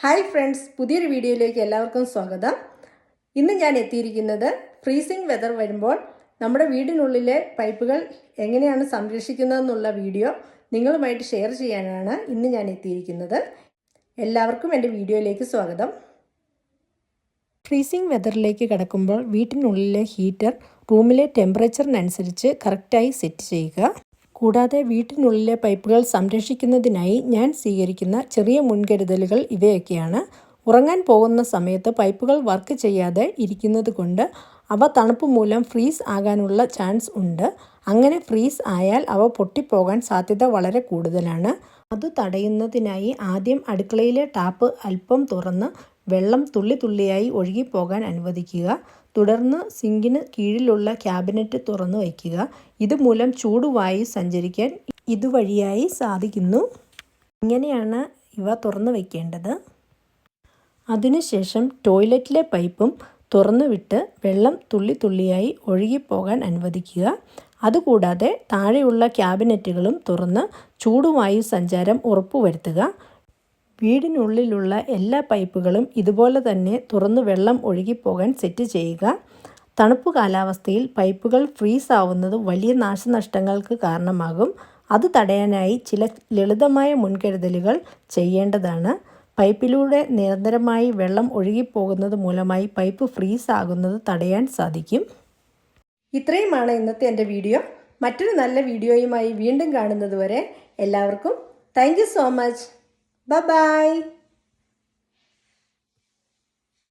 Hi friends, പുതിയൊരു വീഡിയോയിലേക്ക് എല്ലാവർക്കും സ്വാഗതം. ഇന്ന് ഞാൻ എത്തിയിരിക്കുന്നത് ഫ്രീസിംഗ് വെതർ വരുമ്പോൾ നമ്മുടെ വീടിനുള്ളിലെ പൈപ്പുകൾ എങ്ങനെയാണ് സംരക്ഷിക്കുന്നതെന്നുള്ള വീഡിയോ നിങ്ങളുമായിട്ട് ഷെയർ ചെയ്യാനാണ് ഇന്ന് ഞാൻ എത്തിയിരിക്കുന്നത്. എല്ലാവർക്കും എൻ്റെ വീഡിയോയിലേക്ക് സ്വാഗതം. ഫ്രീസിംഗ് വെതറിലേക്ക് കടക്കുമ്പോൾ വീട്ടിനുള്ളിലെ ഹീറ്റർ റൂമിലെ ടെമ്പറേച്ചറിനനുസരിച്ച് കറക്റ്റായി സെറ്റ് ചെയ്യുക. കൂടാതെ വീട്ടിനുള്ളിലെ പൈപ്പുകൾ സംരക്ഷിക്കുന്നതിനായി ഞാൻ സ്വീകരിക്കുന്ന ചെറിയ മുൻകരുതലുകൾ ഇവയൊക്കെയാണ്. ഉറങ്ങാൻ പോകുന്ന സമയത്ത് പൈപ്പുകൾ വർക്ക് ചെയ്യാതെ ഇരിക്കുന്നത് കൊണ്ട് അവ തണുപ്പ് മൂലം ഫ്രീസ് ആകാനുള്ള ചാൻസ് ഉണ്ട്. അങ്ങനെ ഫ്രീസ് ആയാൽ അവ പൊട്ടിപ്പോകാൻ സാധ്യത വളരെ കൂടുതലാണ്. അത് തടയുന്നതിനായി ആദ്യം അടുക്കളയിലെ ടാപ്പ് അല്പം തുറന്ന് വെള്ളം തുള്ളി തുള്ളിയായി ഒഴുകിപ്പോകാൻ അനുവദിക്കുക. തുടർന്ന് സിങ്കിന് കീഴിലുള്ള ക്യാബിനറ്റ് തുറന്നു വയ്ക്കുക. ഇതുമൂലം ചൂടുവായു സഞ്ചരിക്കാൻ ഇതുവഴിയായി സാധിക്കുന്നു. ഇങ്ങനെയാണ് ഇവ തുറന്നു വയ്ക്കേണ്ടത്. അതിനുശേഷം ടോയ്ലറ്റിലെ പൈപ്പും തുറന്നു വിട്ട് വെള്ളം തുള്ളി തുള്ളിയായി ഒഴുകിപ്പോകാൻ അനുവദിക്കുക. അതുകൂടാതെ താഴെയുള്ള ക്യാബിനറ്റുകളും തുറന്ന് ചൂടുവായു സഞ്ചാരം ഉറപ്പുവരുത്തുക. വീടിനുള്ളിലുള്ള എല്ലാ പൈപ്പുകളും ഇതുപോലെ തന്നെ തുറന്ന് വെള്ളം ഒഴുകിപ്പോകാൻ സെറ്റ് ചെയ്യുക. തണുപ്പ് കാലാവസ്ഥയിൽ പൈപ്പുകൾ ഫ്രീസ് ആവുന്നത് വലിയ നാശനഷ്ടങ്ങൾക്ക് കാരണമാകും. അത് തടയാനായി ചില ലളിതമായ മുൻകരുതലുകൾ ചെയ്യേണ്ടതാണ്. പൈപ്പിലൂടെ നിരന്തരമായി വെള്ളം ഒഴുകിപ്പോകുന്നത് മൂലമായി പൈപ്പ് ഫ്രീസ് ആകുന്നത് തടയാൻ സാധിക്കും. ഇത്രയുമാണ് ഇന്നത്തെ എൻ്റെ വീഡിയോ. മറ്റൊരു നല്ല വീഡിയോയുമായി വീണ്ടും കാണുന്നത് വരെ എല്ലാവർക്കും thank you so much. Bye-bye.